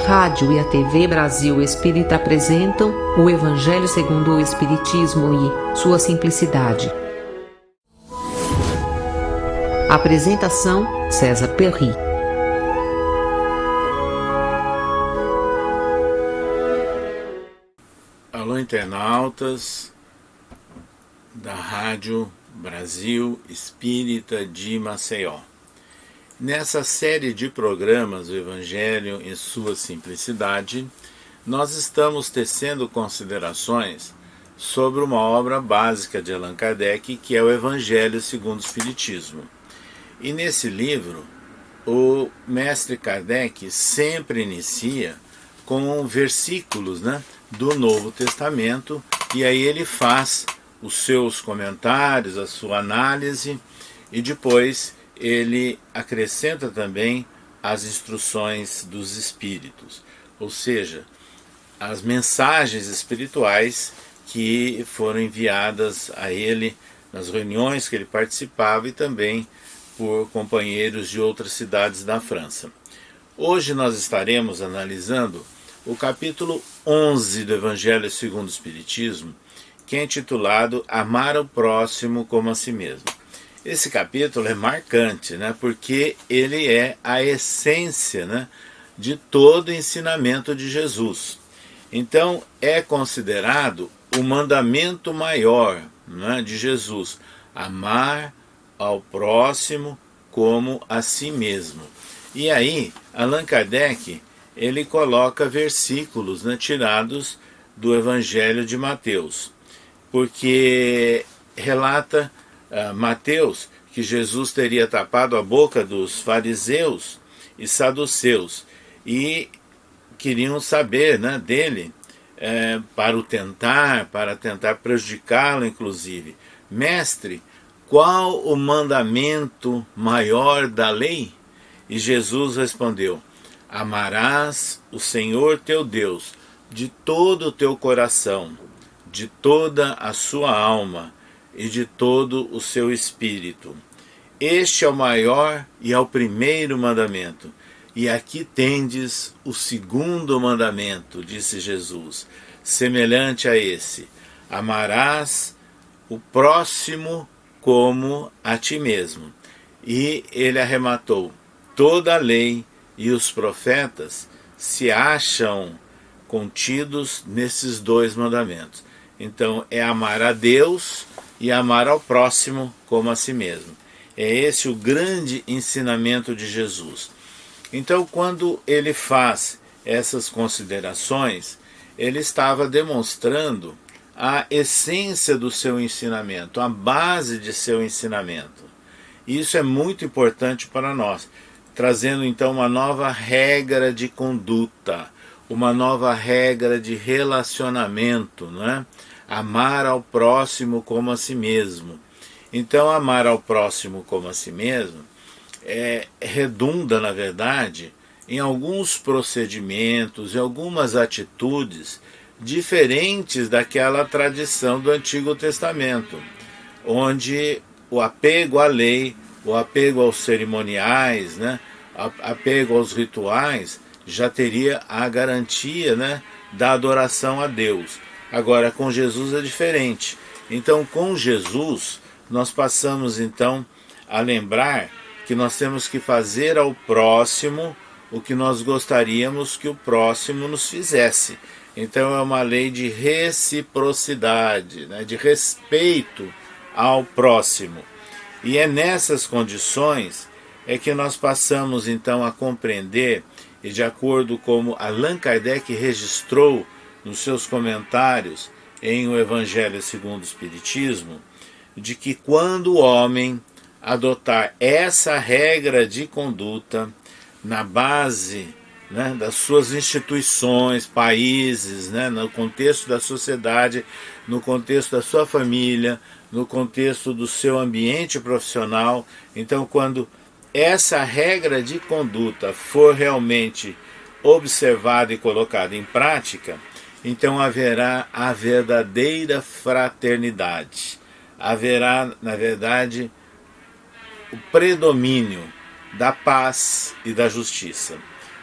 rádio e a TV Brasil Espírita apresentam o Evangelho segundo o Espiritismo e sua simplicidade. Apresentação: César Perry. Alô, internautas da Rádio Brasil Espírita de Maceió. Nessa série de programas, o Evangelho em sua simplicidade, nós estamos tecendo considerações sobre uma obra básica de Allan Kardec, que é o Evangelho segundo o Espiritismo. E nesse livro, o mestre Kardec sempre inicia com versículos, do Novo Testamento, e aí ele faz os seus comentários, a sua análise, e depois ele acrescenta também as instruções dos Espíritos, ou seja, as mensagens espirituais que foram enviadas a ele nas reuniões que ele participava e também por companheiros de outras cidades da França. Hoje nós estaremos analisando o capítulo 11 do Evangelho segundo o Espiritismo, que é intitulado Amar ao Próximo como a Si Mesmo. Esse capítulo é marcante, porque ele é a essência, de todo o ensinamento de Jesus. Então é considerado o mandamento maior, de Jesus, amar ao próximo como a si mesmo. E aí Allan Kardec ele coloca versículos, tirados do Evangelho de Mateus, porque relata Mateus que Jesus teria tapado a boca dos fariseus e saduceus e queriam saber dele para tentar prejudicá-lo inclusive. Mestre, qual o mandamento maior da lei? E Jesus respondeu: amarás o Senhor teu Deus de todo o teu coração, de toda a sua alma e de todo o seu espírito. Este é o maior e é o primeiro mandamento. E aqui tendes o segundo mandamento, disse Jesus, semelhante a esse: amarás o próximo como a ti mesmo. E ele arrematou: toda a lei e os profetas se acham contidos nesses dois mandamentos. Então é amar a Deus e amar ao próximo como a si mesmo. É esse o grande ensinamento de Jesus. Então, quando ele faz essas considerações, ele estava demonstrando a essência do seu ensinamento, a base de seu ensinamento. Isso é muito importante para nós, trazendo então uma nova regra de conduta, uma nova regra de relacionamento, amar ao próximo como a si mesmo. Então, amar ao próximo como a si mesmo redunda, na verdade, em alguns procedimentos, em algumas atitudes diferentes daquela tradição do Antigo Testamento, onde o apego à lei, o apego aos cerimoniais, apego aos rituais, já teria a garantia da adoração a Deus. Agora, com Jesus é diferente. Então, com Jesus, nós passamos então a lembrar que nós temos que fazer ao próximo o que nós gostaríamos que o próximo nos fizesse. Então é uma lei de reciprocidade, de respeito ao próximo. E é nessas condições que nós passamos então a compreender, e de acordo com Allan Kardec registrou nos seus comentários em O Evangelho segundo o Espiritismo, de que quando o homem adotar essa regra de conduta na base das suas instituições, países, no contexto da sociedade, no contexto da sua família, no contexto do seu ambiente profissional, então quando essa regra de conduta for realmente observada e colocada em prática, então haverá a verdadeira fraternidade. Haverá, na verdade, o predomínio da paz e da justiça.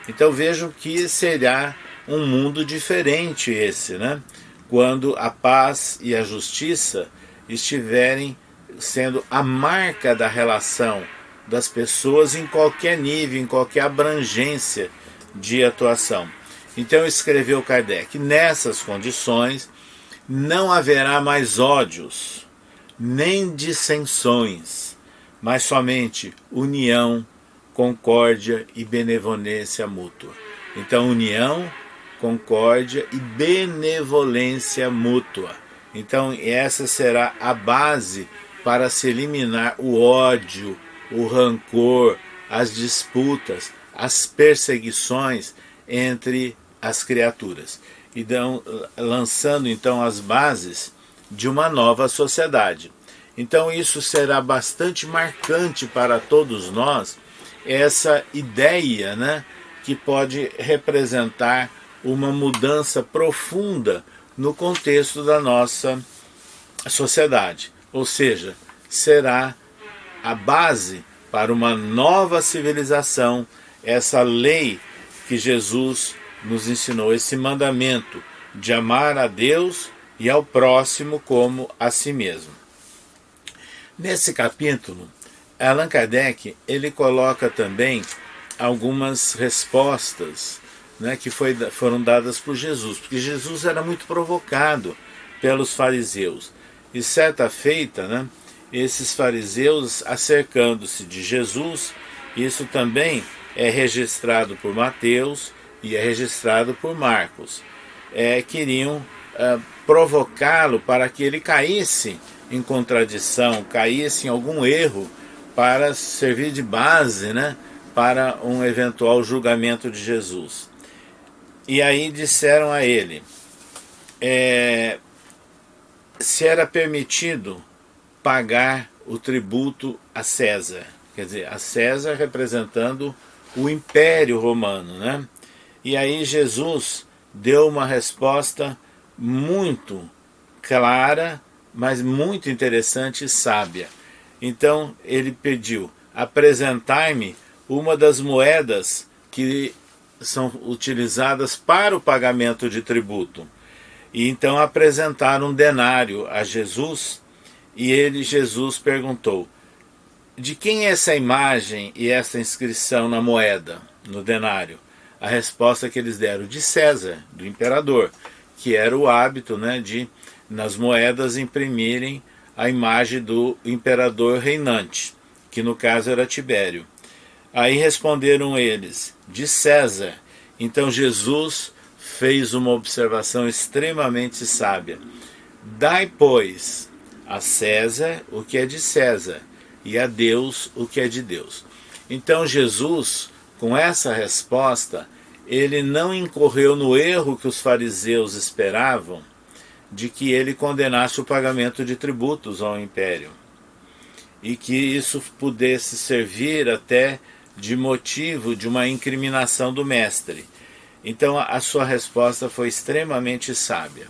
Então vejam que será um mundo diferente esse, né? Quando a paz e a justiça estiverem sendo a marca da relação das pessoas em qualquer nível, em qualquer abrangência de atuação. Então escreveu Kardec: nessas condições não haverá mais ódios, nem dissensões, mas somente união, concórdia e benevolência mútua. Então, união, concórdia e benevolência mútua. Então, essa será a base para se eliminar o ódio, o rancor, as disputas, as perseguições entre as criaturas. E lançando então as bases de uma nova sociedade. Então isso será bastante marcante para todos nós, essa ideia, né, que pode representar uma mudança profunda no contexto da nossa sociedade. Ou seja, será a base para uma nova civilização, essa lei que Jesus nos ensinou, esse mandamento de amar a Deus e ao próximo como a si mesmo. Nesse capítulo, Allan Kardec ele coloca também algumas respostas, né, que foram dadas por Jesus, porque Jesus era muito provocado pelos fariseus. E certa feita, né, esses fariseus acercando-se de Jesus, isso também é registrado por Mateus e é registrado por Marcos, queriam provocá-lo para que ele caísse em contradição, caísse em algum erro, para servir de base, né, para um eventual julgamento de Jesus. E aí disseram a ele se era permitido pagar o tributo a César, quer dizer, a César representando o Império Romano, né? E aí Jesus deu uma resposta muito clara, mas muito interessante e sábia. Então ele pediu: apresentai-me uma das moedas que são utilizadas para o pagamento de tributo. E então apresentaram um denário a Jesus, e Jesus perguntou: de quem é essa imagem e essa inscrição na moeda, no denário? A resposta que eles deram: de César, do imperador, que era o hábito, né, de nas moedas imprimirem a imagem do imperador reinante, que no caso era Tibério. Aí responderam eles: de César. Então Jesus fez uma observação extremamente sábia: dai, pois, a César o que é de César, e a Deus o que é de Deus. Então Jesus, com essa resposta, ele não incorreu no erro que os fariseus esperavam, de que ele condenasse o pagamento de tributos ao império, e que isso pudesse servir até de motivo de uma incriminação do mestre. Então a sua resposta foi extremamente sábia.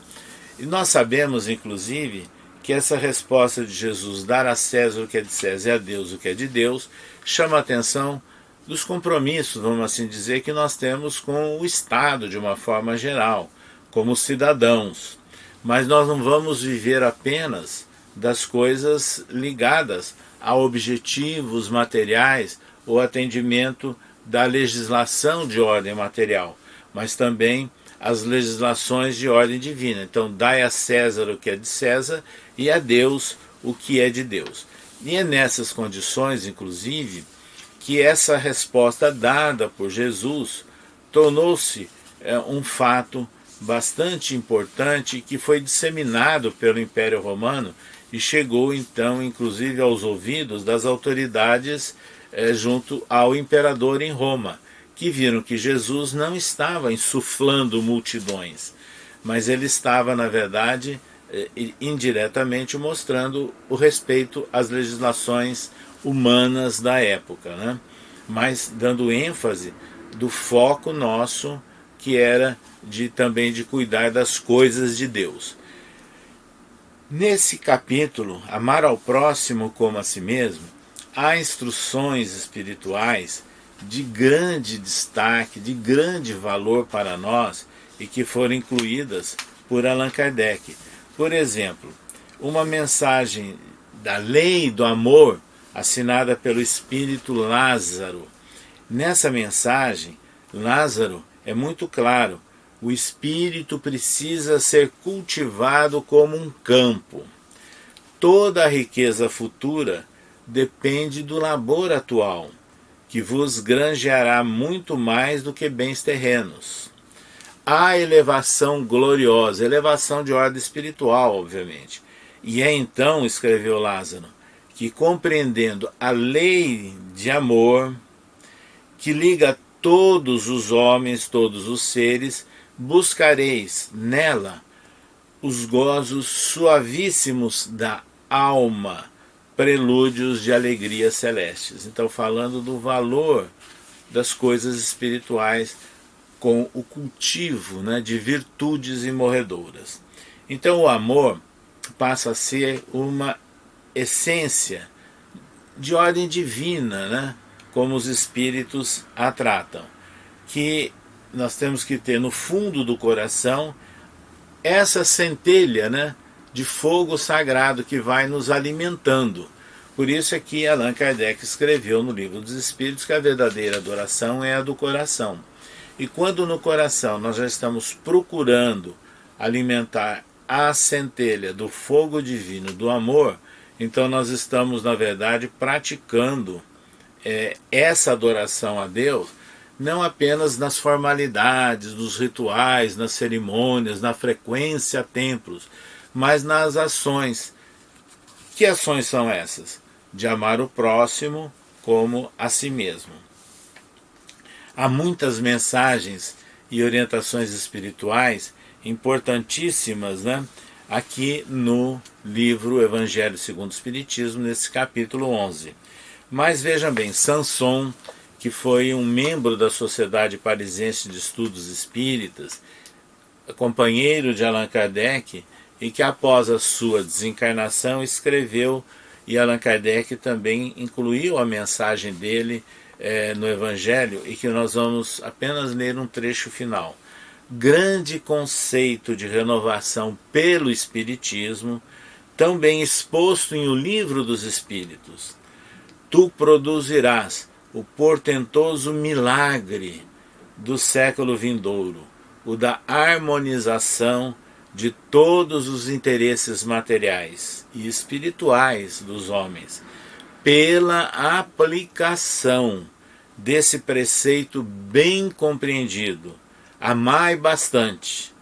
E nós sabemos, inclusive, que essa resposta de Jesus, dar a César o que é de César e a Deus o que é de Deus, chama a atenção dos compromissos, vamos assim dizer, que nós temos com o Estado de uma forma geral, como cidadãos. Mas nós não vamos viver apenas das coisas ligadas a objetivos materiais ou atendimento da legislação de ordem material, mas também as legislações de ordem divina. Então, dai a César o que é de César e a Deus o que é de Deus. E é nessas condições, inclusive, que essa resposta dada por Jesus tornou-se um fato bastante importante, que foi disseminado pelo Império Romano e chegou então inclusive aos ouvidos das autoridades junto ao imperador em Roma, que viram que Jesus não estava insuflando multidões, mas ele estava, na verdade, indiretamente mostrando o respeito às legislações humanas da época, né? Mas dando ênfase do foco nosso, que era também de cuidar das coisas de Deus. Nesse capítulo, amar ao próximo como a si mesmo, há instruções espirituais de grande destaque, de grande valor para nós e que foram incluídas por Allan Kardec. Por exemplo, uma mensagem da lei do amor assinada pelo espírito Lázaro. Nessa mensagem, Lázaro é muito claro: o espírito precisa ser cultivado como um campo. Toda a riqueza futura depende do labor atual, que vos granjeará muito mais do que bens terrenos. A elevação gloriosa, elevação de ordem espiritual, obviamente. E é então, escreveu Lázaro, que compreendendo a lei de amor, que liga todos os homens, todos os seres, buscareis nela os gozos suavíssimos da alma, prelúdios de alegrias celestes. Então, falando do valor das coisas espirituais com o cultivo, né, de virtudes imorredoras. Então, o amor passa a ser uma essência de ordem divina, né, como os espíritos a tratam, que nós temos que ter no fundo do coração essa centelha, né, de fogo sagrado que vai nos alimentando. Por isso é que Allan Kardec escreveu no Livro dos Espíritos que a verdadeira adoração é a do coração. E quando no coração nós já estamos procurando alimentar a centelha do fogo divino do amor, então nós estamos, na verdade, praticando essa adoração a Deus, não apenas nas formalidades, nos rituais, nas cerimônias, na frequência a templos, mas nas ações. Que ações são essas? De amar o próximo como a si mesmo. Há muitas mensagens e orientações espirituais importantíssimas, né, aqui no livro Evangelho segundo o Espiritismo, nesse capítulo 11. Mas vejam bem, Sanson, que foi um membro da Sociedade Parisiense de Estudos Espíritas, companheiro de Allan Kardec, e que após a sua desencarnação escreveu, e Allan Kardec também incluiu a mensagem dele no Evangelho, e que nós vamos apenas ler um trecho final. Grande conceito de renovação pelo Espiritismo, tão bem exposto em O Livro dos Espíritos. Tu produzirás o portentoso milagre do século vindouro, o da harmonização de todos os interesses materiais e espirituais dos homens, pela aplicação desse preceito bem compreendido: amai bastante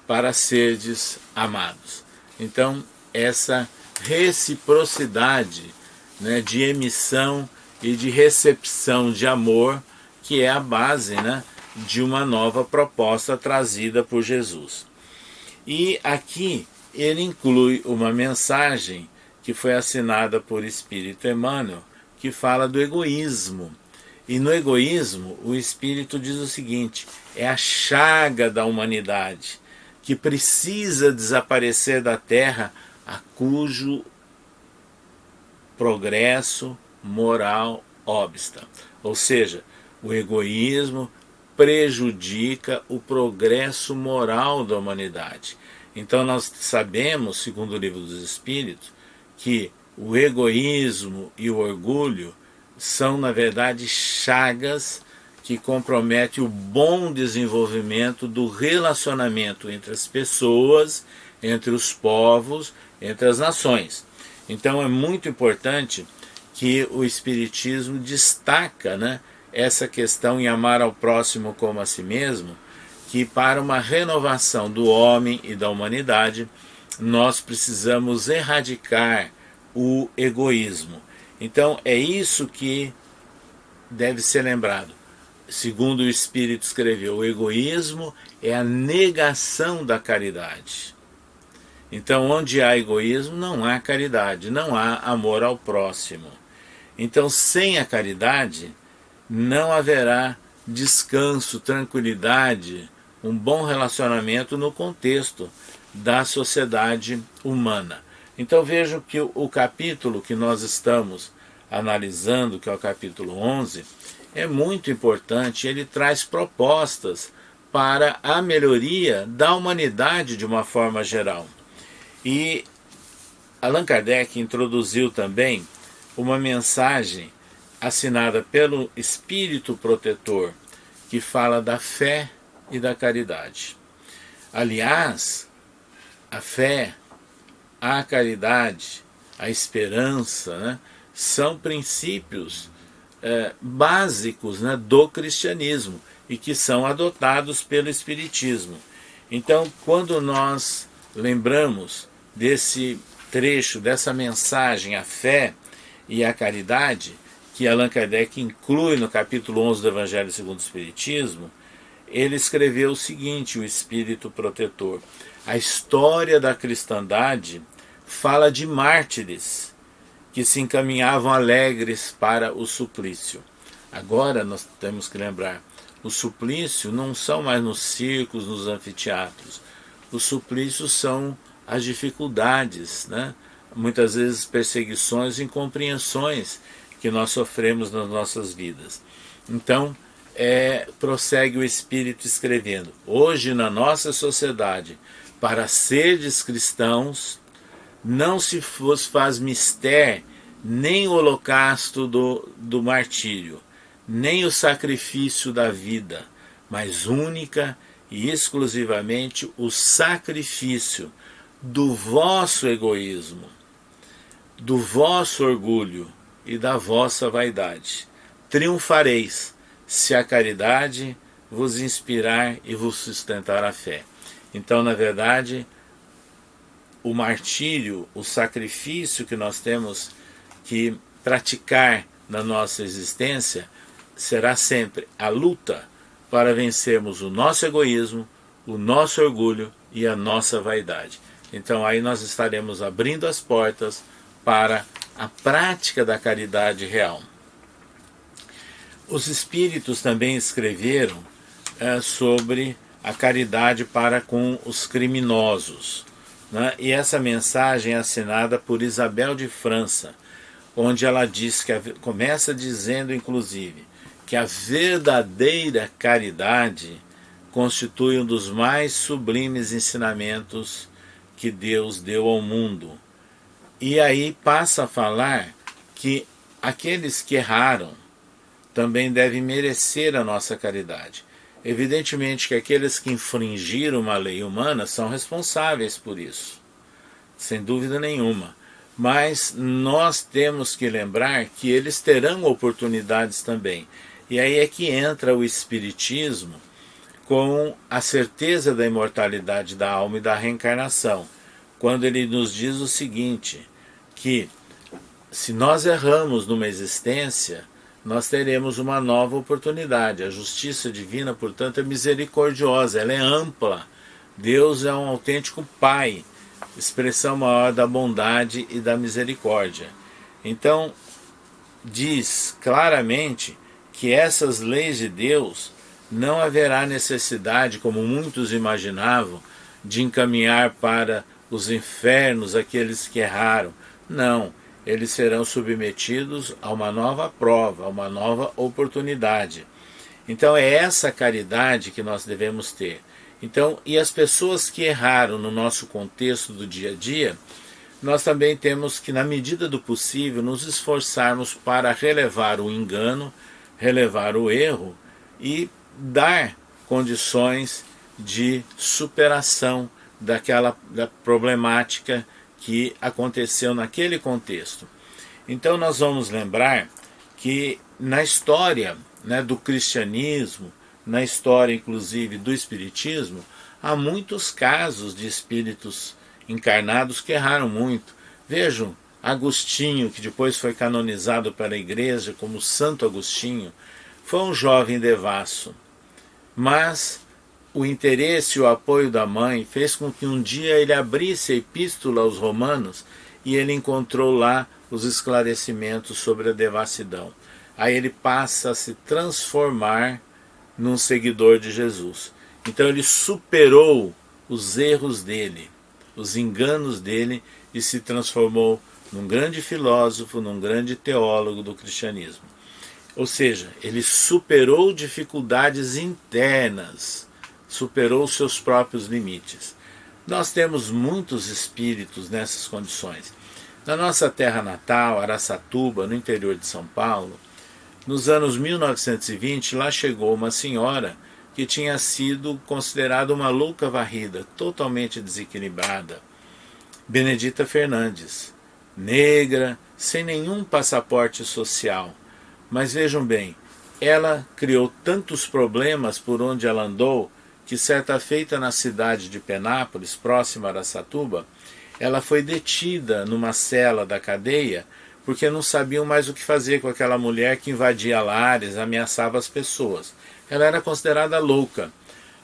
para serdes amados. Então, essa reciprocidade, né, de emissão e de recepção de amor, que é a base, né, de uma nova proposta trazida por Jesus. E aqui ele inclui uma mensagem que foi assinada por Espírito Emmanuel, que fala do egoísmo. E no egoísmo, o Espírito diz o seguinte: é a chaga da humanidade, que precisa desaparecer da Terra, a cujo progresso moral obsta. Ou seja, o egoísmo prejudica o progresso moral da humanidade. Então nós sabemos, segundo o Livro dos Espíritos, que o egoísmo e o orgulho são, na verdade, chagas que comprometem o bom desenvolvimento do relacionamento entre as pessoas, entre os povos, entre as nações. Então é muito importante que o Espiritismo destaca, né, essa questão em amar ao próximo como a si mesmo, que para uma renovação do homem e da humanidade, nós precisamos erradicar o egoísmo. Então é isso que deve ser lembrado. Segundo o Espírito escreveu, o egoísmo é a negação da caridade. Então, onde há egoísmo, não há caridade, não há amor ao próximo. Então, sem a caridade, não haverá descanso, tranquilidade, um bom relacionamento no contexto da sociedade humana. Então, vejam que o capítulo que nós estamos analisando, que é o capítulo 11, é muito importante, ele traz propostas para a melhoria da humanidade de uma forma geral. E Allan Kardec introduziu também uma mensagem assinada pelo Espírito Protetor, que fala da fé e da caridade. Aliás, a fé, a caridade, a esperança, né, são princípios básicos, né, do cristianismo e que são adotados pelo Espiritismo. Então, quando nós lembramos desse trecho, dessa mensagem, a fé e a caridade, que Allan Kardec inclui no capítulo 11 do Evangelho segundo o Espiritismo, ele escreveu o seguinte, o Espírito Protetor: a história da cristandade fala de mártires que se encaminhavam alegres para o suplício. Agora nós temos que lembrar, o suplício não são mais nos circos, nos anfiteatros. Os suplícios são as dificuldades, né? Muitas vezes perseguições e incompreensões que nós sofremos nas nossas vidas. Então, prossegue o Espírito escrevendo: hoje na nossa sociedade, para serdes cristãos, não se vos faz mister nem o holocausto do martírio, nem o sacrifício da vida, mas única e exclusivamente o sacrifício do vosso egoísmo, do vosso orgulho e da vossa vaidade. Triunfareis, se a caridade vos inspirar e vos sustentar a fé. Então, na verdade, o martírio, o sacrifício que nós temos que praticar na nossa existência, será sempre a luta para vencermos o nosso egoísmo, o nosso orgulho e a nossa vaidade. Então aí nós estaremos abrindo as portas para a prática da caridade real. Os espíritos também escreveram sobre a caridade para com os criminosos, né? E essa mensagem é assinada por Isabel de França, onde ela diz que começa dizendo, inclusive, que a verdadeira caridade constitui um dos mais sublimes ensinamentos que Deus deu ao mundo. E aí passa a falar que aqueles que erraram também devem merecer a nossa caridade. Evidentemente que aqueles que infringiram uma lei humana são responsáveis por isso, sem dúvida nenhuma. Mas nós temos que lembrar que eles terão oportunidades também. E aí é que entra o Espiritismo com a certeza da imortalidade da alma e da reencarnação, quando ele nos diz o seguinte, que se nós erramos numa existência, nós teremos uma nova oportunidade. A justiça divina, portanto, é misericordiosa, ela é ampla. Deus é um autêntico Pai, expressão maior da bondade e da misericórdia. Então, diz claramente que essas leis de Deus não haverá necessidade, como muitos imaginavam, de encaminhar para os infernos aqueles que erraram. Não, eles serão submetidos a uma nova prova, a uma nova oportunidade. Então é essa caridade que nós devemos ter. Então, e as pessoas que erraram no nosso contexto do dia a dia, nós também temos que, na medida do possível, nos esforçarmos para relevar o engano, relevar o erro e dar condições de superação da problemática que aconteceu naquele contexto. Então nós vamos lembrar que na história, né, do cristianismo, na história inclusive do espiritismo, há muitos casos de espíritos encarnados que erraram muito. Vejam, Agostinho, que depois foi canonizado pela igreja como Santo Agostinho, foi um jovem devasso, mas o interesse e o apoio da mãe fez com que um dia ele abrisse a epístola aos Romanos e ele encontrou lá os esclarecimentos sobre a devassidão. Aí ele passa a se transformar num seguidor de Jesus. Então ele superou os erros dele, os enganos dele, e se transformou num grande filósofo, num grande teólogo do cristianismo. Ou seja, ele superou dificuldades internas, superou seus próprios limites. Nós temos muitos espíritos nessas condições. Na nossa terra natal, Araçatuba, no interior de São Paulo, nos anos 1920, lá chegou uma senhora que tinha sido considerada uma louca varrida, totalmente desequilibrada. Benedita Fernandes, negra, sem nenhum passaporte social. Mas vejam bem, ela criou tantos problemas por onde ela andou, que certa feita na cidade de Penápolis, próxima a Araçatuba, ela foi detida numa cela da cadeia, porque não sabiam mais o que fazer com aquela mulher que invadia lares, ameaçava as pessoas. Ela era considerada louca,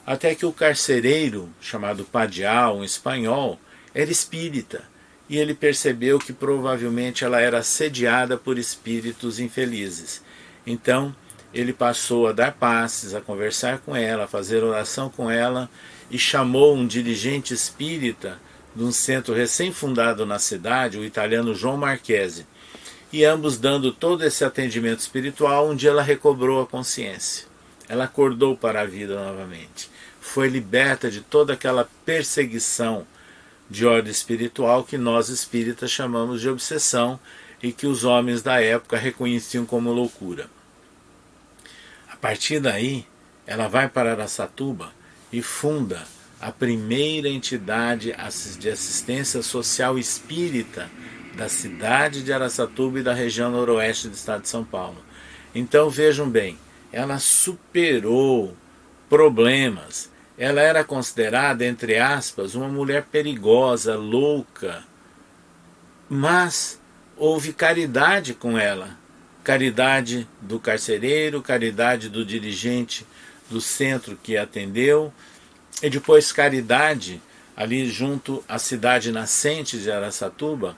até que o carcereiro, chamado Padial, um espanhol, era espírita, e ele percebeu que provavelmente ela era assediada por espíritos infelizes. Então, ele passou a dar passes, a conversar com ela, a fazer oração com ela, e chamou um dirigente espírita de um centro recém-fundado na cidade, o italiano João Marchese. E ambos dando todo esse atendimento espiritual, um dia ela recobrou a consciência. Ela acordou para a vida novamente. Foi liberta de toda aquela perseguição de ordem espiritual que nós espíritas chamamos de obsessão e que os homens da época reconheciam como loucura. A partir daí, ela vai para Araçatuba e funda a primeira entidade de assistência social espírita da cidade de Araçatuba e da região noroeste do estado de São Paulo. Então vejam bem, ela superou problemas. Ela era considerada, entre aspas, uma mulher perigosa, louca, mas houve caridade com ela. Caridade do carcereiro, caridade do dirigente do centro que a atendeu, e depois caridade ali junto à cidade nascente de Araçatuba,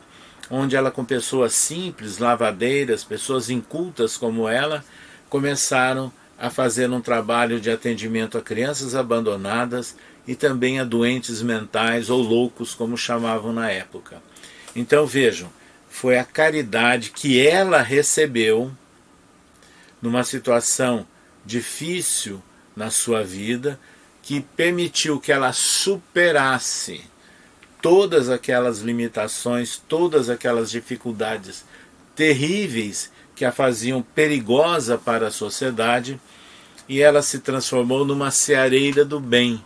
onde ela, com pessoas simples, lavadeiras, pessoas incultas como ela, começaram a fazer um trabalho de atendimento a crianças abandonadas e também a doentes mentais ou loucos, como chamavam na época. Então vejam, foi a caridade que ela recebeu numa situação difícil na sua vida, que permitiu que ela superasse todas aquelas limitações, todas aquelas dificuldades terríveis que a faziam perigosa para a sociedade, e ela se transformou numa seareira do bem.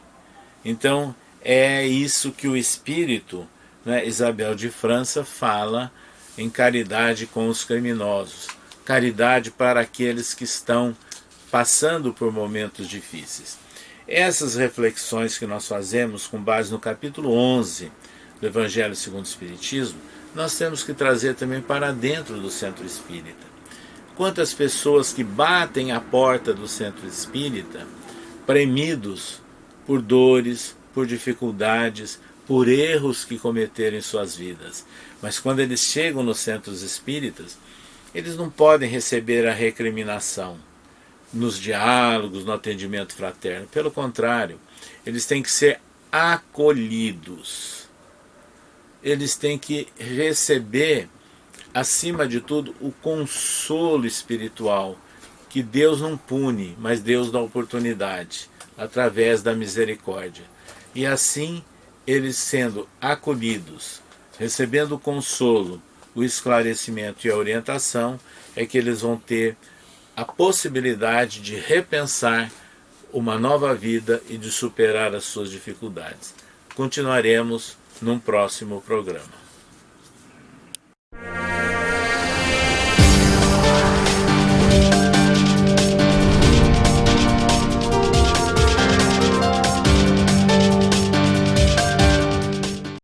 Então é isso que o espírito, né, Isabel de França, fala em caridade com os criminosos, caridade para aqueles que estão passando por momentos difíceis. Essas reflexões que nós fazemos com base no capítulo 11 do Evangelho segundo o Espiritismo, nós temos que trazer também para dentro do centro espírita. Quantas pessoas que batem a porta do centro espírita, premidos por dores, por dificuldades, por erros que cometeram em suas vidas. Mas quando eles chegam nos centros espíritas, eles não podem receber a recriminação nos diálogos, no atendimento fraterno. Pelo contrário, eles têm que ser acolhidos. Eles têm que receber, acima de tudo, o consolo espiritual, que Deus não pune, mas Deus dá oportunidade, através da misericórdia. E assim, eles sendo acolhidos, recebendo o consolo, o esclarecimento e a orientação, é que eles vão ter a possibilidade de repensar uma nova vida e de superar as suas dificuldades. Continuaremos num próximo programa.